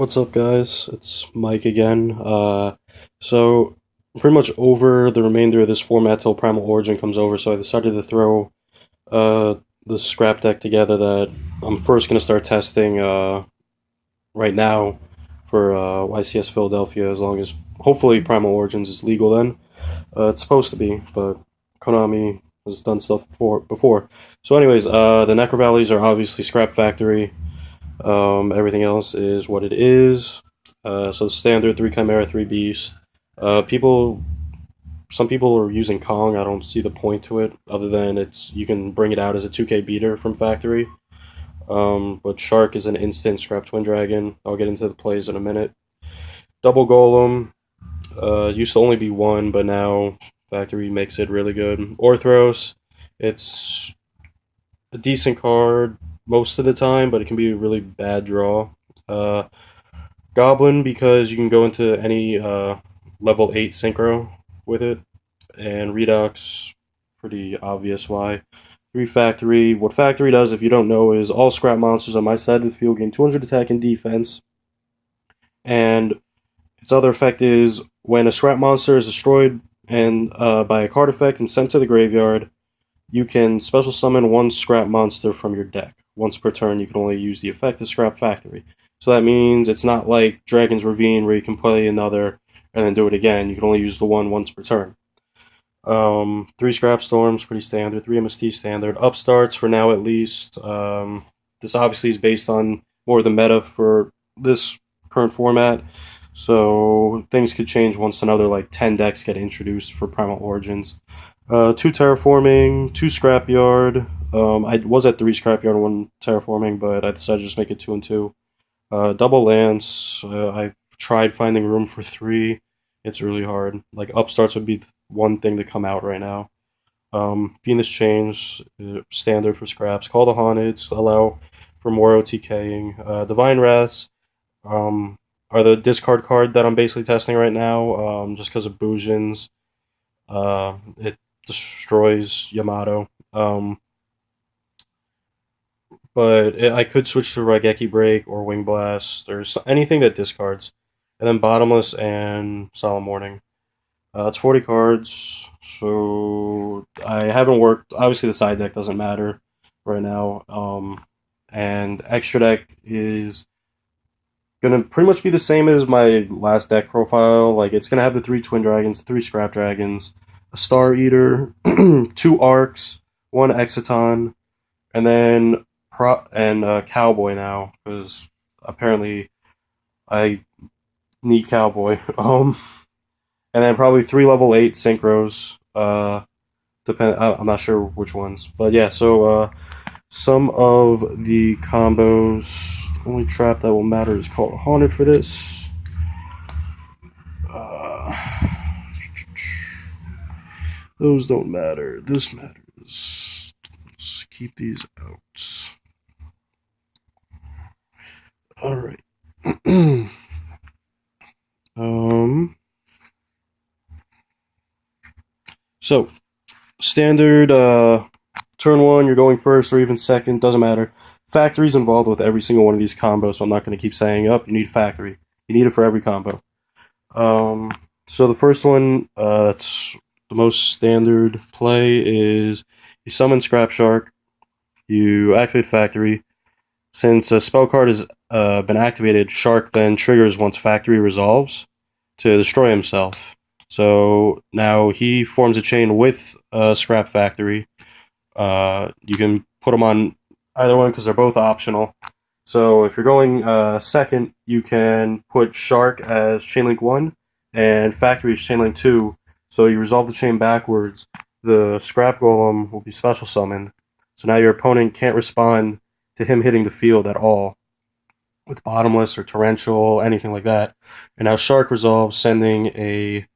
What's up, guys? It's Mike again. So pretty much over the remainder of this format till Primal Origin comes over. So I decided to throw uh the scrap deck together that I'm first gonna start testing right now for YCS Philadelphia. As long as hopefully Primal Origins is legal then. It's supposed to be, but Konami has done stuff before. So, anyways, the Necro Valleys are obviously Scrap Factory. Everything else is what it is. So standard three Chimera, three Beast. People, some people are using Kong. I don't see the point to it, other than it's you can bring it out as a 2K beater from factory. But Shark is an instant scrap twin dragon. I'll get into the plays in a minute. Double Golem used to only be one, but now factory makes it really good. Orthros, it's a decent card most of the time, but it can be a really bad draw. Uh, Goblin, because you can go into any level 8 synchro with it, and Redux, pretty obvious why. 3 Factory, what Factory does, if you don't know, is all scrap monsters on my side of the field gain 200 attack and defense, and its other effect is when a scrap monster is destroyed and by a card effect and sent to the graveyard, you can special summon one scrap monster from your deck. Once per turn, you can only use the effect of Scrap Factory. So that means it's not like Dragon's Ravine where you can play another and then do it again. You can only use the one once per turn. 3 Scrap Storms, pretty standard. 3 MST standard. Upstarts for now at least. This obviously is based on more of the meta for this current format. So things could change once another like 10 decks get introduced for Primal Origins. 2 Terraforming, 2 Scrapyard. I was at 3 Scrapyard and 1 Terraforming, but I decided to just make it 2 and 2. Double Lance. I've tried finding room for 3. It's really hard. Like Upstarts would be one thing to come out right now. Venus Change, standard for scraps. Call the Haunted, allow for more OTKing. Divine Wrath are the discard card that I'm basically testing right now, just because of Bujins. It destroys Yamato. I could switch to Raigeki Break or Wing Blast or anything that discards. And then Bottomless and Solemn Warning. It's 40 cards, so I haven't worked. Obviously, the side deck doesn't matter right now. And extra deck is gonna pretty much be the same as my last deck profile. Like it's gonna have the 3 Twin Dragons, the 3 Scrap Dragons, a Star Eater, 2 Arcs, 1 Exciton, and then Cowboy now because apparently I need Cowboy. And then probably 3 level 8 synchros. I'm not sure which ones, but yeah. So some of the combos. Only trap that will matter is called Haunted for this. Uh, those don't matter. This matters. Let's keep these out. All right. So standard turn one, you're going first or even second, doesn't matter. Factory's involved with every single one of these combos, so I'm not going to keep saying up. You need factory. You need it for every combo. So the first one, it's the most standard play is you summon Scrap Shark, you activate Factory. Since a spell card has been activated, Shark then triggers once Factory resolves to destroy himself. So now he forms a chain with Scrap Factory. You can put them on either one because they're both optional. So if you're going second, you can put Shark as Chainlink 1 and Factory as Chainlink 2. So you resolve the chain backwards. The Scrap Golem will be special summoned. So now your opponent can't respond to him hitting the field at all with Bottomless or Torrential, anything like that. And now Shark resolves, sending a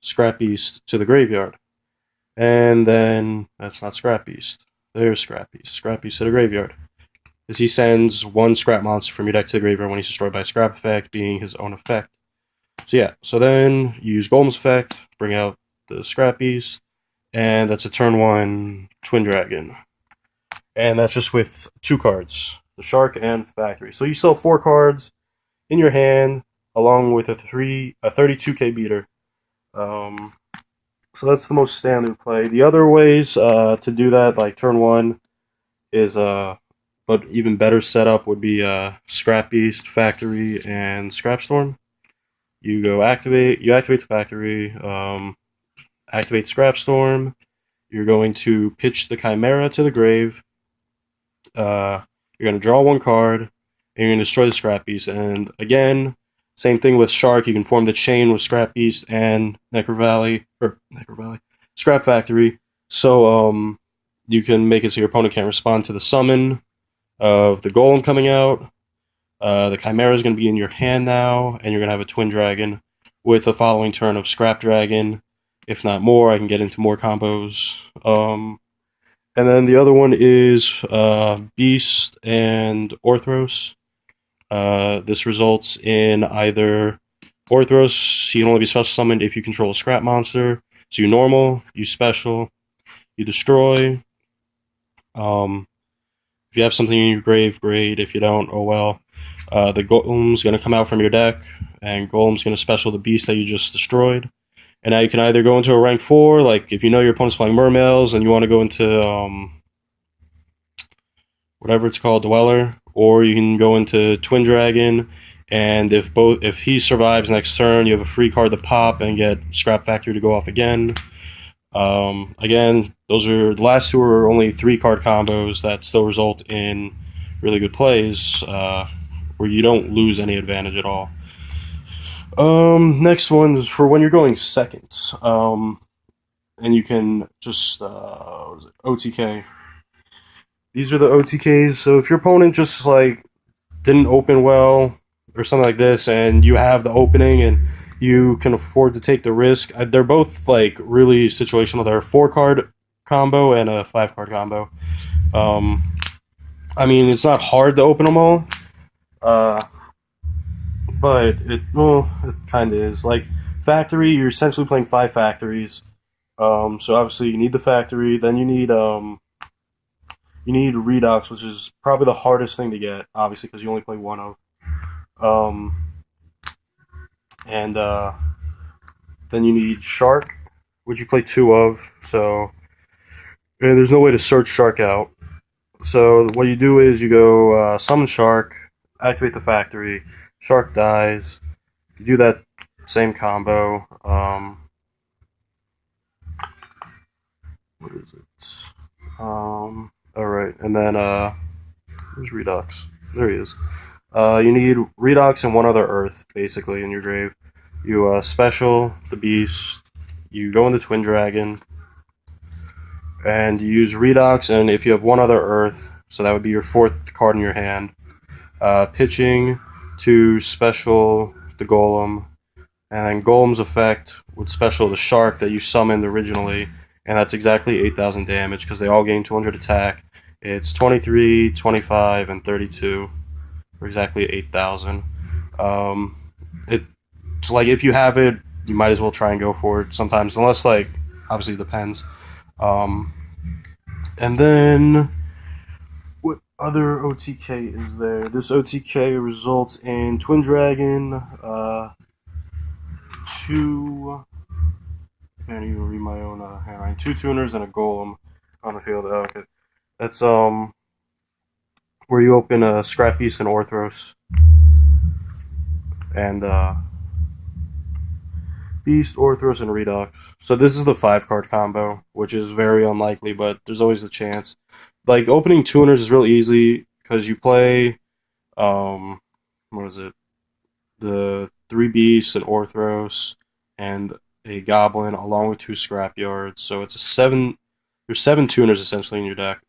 Scrap Beast to the graveyard. And then, that's not Scrap Beast. There's Scrap Beast. Scrap Beast to the graveyard. As he sends one Scrap Monster from your deck to the graveyard when he's destroyed by a Scrap effect, being his own effect. So yeah, so then you use Golem's effect, bring out the Scrap Beast, and that's a turn 1 Twin Dragon. And that's just with 2 cards, the Shark and Factory. So you still have 4 cards. in your hand, along with a 32k beater. Um, so that's the most standard play. The other ways to do that, like turn one, is but even better setup would be Scrap Beast, Factory, and Scrap Storm. You activate the Factory, activate Scrap Storm. You're going to pitch the Chimera to the grave. You're going to draw one card, and you're going to destroy the Scrap Beast. And again, same thing with Shark. You can form the chain with Scrap Beast and Necro Valley, Scrap Factory. So you can make it so your opponent can't respond to the summon of the Golem coming out. The Chimera is going to be in your hand now, and you're going to have a Twin Dragon with the following turn of Scrap Dragon. If not more, I can get into more combos. And then the other one is Beast and Orthros. This results in either Orthros, he can only be special summoned if you control a scrap monster. So you normal, you special, you destroy. If you have something in your grave, great. If you don't, oh well. The Golem's going to come out from your deck, and Golem's going to special the beast that you just destroyed. And now you can either go into a rank 4, like if you know your opponent's playing Mermails and you want to go into whatever it's called, Dweller, or you can go into Twin Dragon, and if he survives next turn, you have a free card to pop and get Scrap Factory to go off again. Again, those are the last two are only 3-card combos that still result in really good plays, where you don't lose any advantage at all. Next one's for when you're going second. And you can just what is it? OTK. These are the OTKs. So if your opponent just like didn't open well or something like this, and you have the opening and you can afford to take the risk, they're both like really situational. They're a 4-card combo and a 5-card combo. I mean, it's not hard to open them all. But it kind of is. Like Factory, you're essentially playing 5 factories. So obviously you need the Factory. Then you need Redux, which is probably the hardest thing to get, obviously because you only play one of. And then you need Shark, which you play 2 of. So and there's no way to search Shark out. So what you do is you go summon Shark, activate the Factory. Shark dies. You do that same combo. What is it? Alright, and then, where's Redux? There he is. You need Redux and one other Earth, basically, in your grave. You, special the Beast. You go into Twin Dragon. And you use Redux, and if you have one other Earth, so that would be your 4th card in your hand. Pitching to special the Golem, and then Golem's effect would special the Shark that you summoned originally, and that's exactly 8,000 damage because they all gain 200 attack. It's 23, 25, and 32 for exactly 8,000. It's like if you have it, you might as well try and go for it sometimes, unless like obviously it depends. And then what other OTK is there? This OTK results in Twin Dragon, 2. I can't even read my own handwriting. 2 tuners and a Golem on the field. Oh, okay. That's where you open a Scrap Beast and Orthros. And Beast, Orthros, and Redux. So this is the 5-card combo, which is very unlikely, but there's always a chance. Like, opening tuners is real easy, because you play, what is it? The 3 Beasts and Orthros, and a Goblin, along with 2 Scrapyards. So it's there's 7 tuners, essentially, in your deck.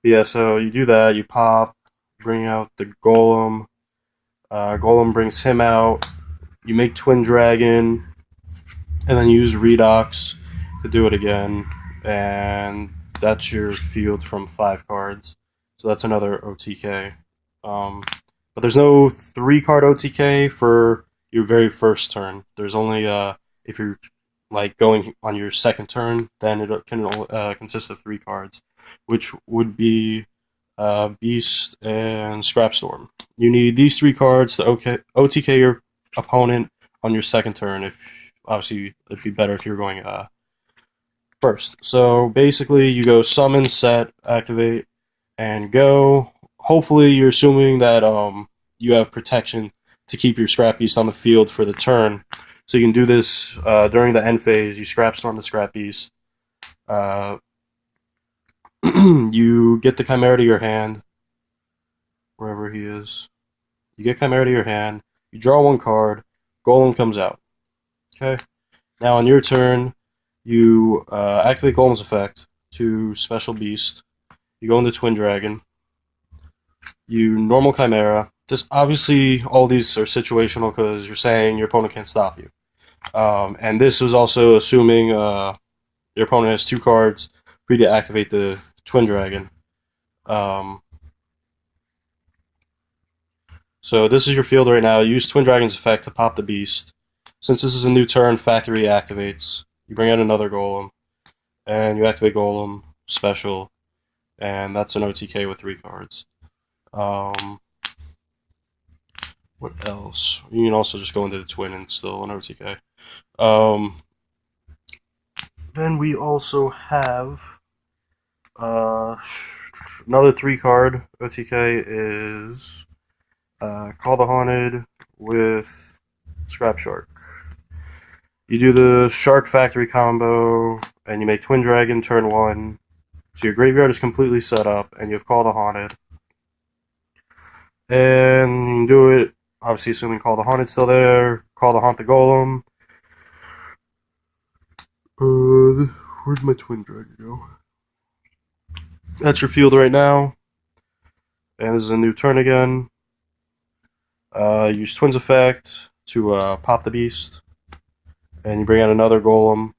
Yeah, so you do that, you pop, bring out the Golem. Golem brings him out. You make Twin Dragon, and then you use Redux to do it again, and that's your field from 5 cards. So that's another OTK. But there's no 3-card OTK for your very first turn. There's only if you're like going on your second turn, then it can consist of 3 cards, which would be Beast and Scrapstorm. You need these three cards to OTK your opponent on your second turn. If obviously it'd be better if you're going first. So basically, you go summon, set, activate, and go. Hopefully, you're assuming that you have protection to keep your scrap beast on the field for the turn. So you can do this during the end phase. You scrap storm the scrap beast. Uh, you get the Chimera to your hand, wherever he is. You get Chimera to your hand. You draw one card. Golem comes out. Okay. Now on your turn, you activate Golem's effect to Special Beast. You go into Twin Dragon. You normal Chimera. Just obviously, all these are situational because you're saying your opponent can't stop you. And this is also assuming your opponent has two cards for you to activate the Twin Dragon. So this is your field right now. Use Twin Dragon's effect to pop the beast. Since this is a new turn, Factory activates. You bring out another Golem, and you activate Golem, special, and that's an OTK with 3 cards. What else? You can also just go into the Twin and still an OTK. Then we also have another 3 card OTK is Call the Haunted with Scrap Shark. You do the Shark Factory combo, and you make Twin Dragon turn 1. So your graveyard is completely set up, and you have Call the Haunted. And you can do it, obviously assuming Call the Haunted's still there, Call the Haunt the Golem. Where'd my Twin Dragon go? That's your field right now. And this is a new turn again. Use Twin's effect to pop the beast. And you bring out another Golem.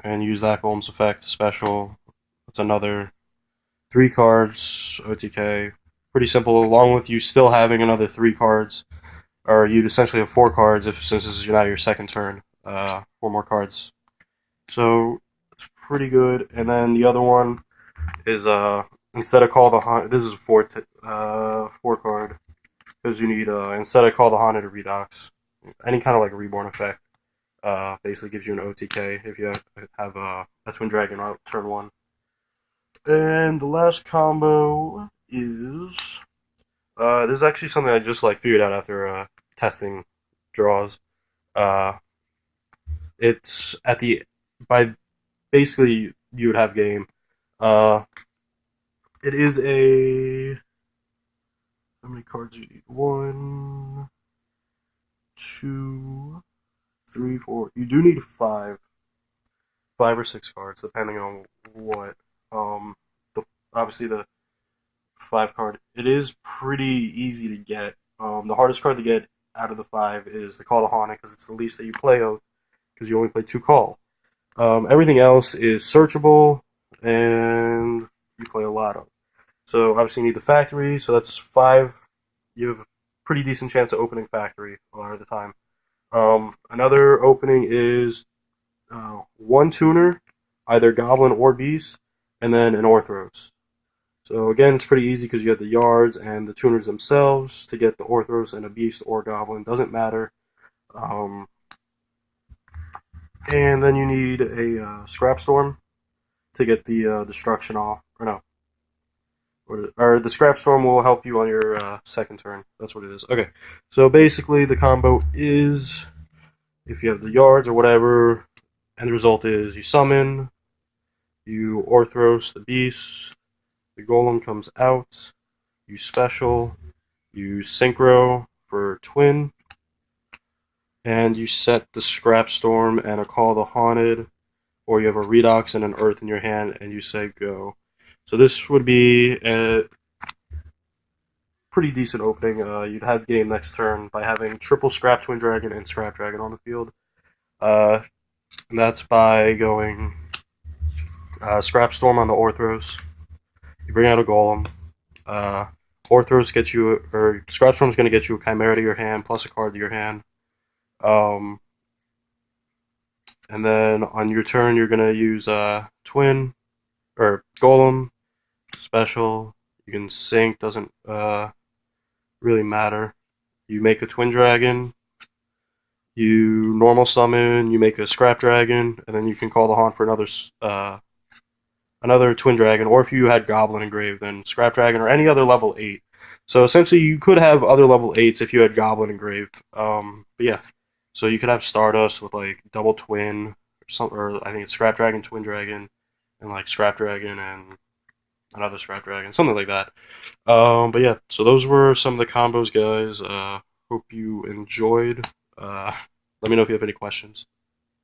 And use that Golem's effect to special. That's another 3 cards, OTK. Pretty simple, along with you still having another 3 cards. Or you'd essentially have 4 cards since this is now your second turn. 4 more cards. So it's pretty good. And then the other one is instead of Call the Haunted, this is a 4 card. Because you need instead of Call the Haunted or Redox, any kind of like reborn effect. Basically gives you an OTK if you have a Twin Dragon out turn 1. And the last combo is this is actually something I just like figured out after testing draws. It's at the by basically you would have game. It is a how many cards do you need? 1, 2, 3, 4. You do need 5 or 6 cards, depending on what. Obviously the 5 card. It is pretty easy to get. The hardest card to get out of the 5 is the Call the Haunted because it's the least that you play of because you only play 2 call. Everything else is searchable and you play a lot of. So obviously you need the Factory. So that's 5. You have a pretty decent chance of opening Factory a lot of the time. Another opening is 1 tuner, either Goblin or Beast, and then an Orthros. So again, it's pretty easy because you have the yards and the tuners themselves to get the Orthros and a Beast or Goblin. Doesn't matter. And then you need a Scrap Storm to get the destruction off. Or no. Or the Scrap Storm will help you on your second turn. That's what it is. Okay. So basically the combo is if you have the yards or whatever, and the result is you summon, you Orthros the Beast, the Golem comes out, you special, you Synchro for Twin, and you set the Scrap Storm and a Call the Haunted, or you have a Redox and an Earth in your hand, and you say go. So this would be a pretty decent opening. You'd have game next turn by having triple Scrap Twin Dragon and Scrap Dragon on the field. And that's by going Scrap Storm on the Orthros. You bring out a Golem. Orthros gets you, or Scrap Storm's going to get you a Chimera to your hand plus a card to your hand. And then on your turn, you're going to use Twin or Golem special. You can sync, doesn't really matter. You make a twin dragon, you normal summon, you make a scrap dragon, and then you can call the haunt for another twin dragon, or if you had goblin engraved, then scrap dragon or any other level 8. So essentially, you could have other level 8s if you had goblin engraved. But yeah, so you could have Stardust with like double twin, or I think it's scrap dragon, twin dragon, and like scrap dragon and another scrap dragon, something like that. But yeah, so those were some of the combos, guys. Hope you enjoyed. Let me know if you have any questions.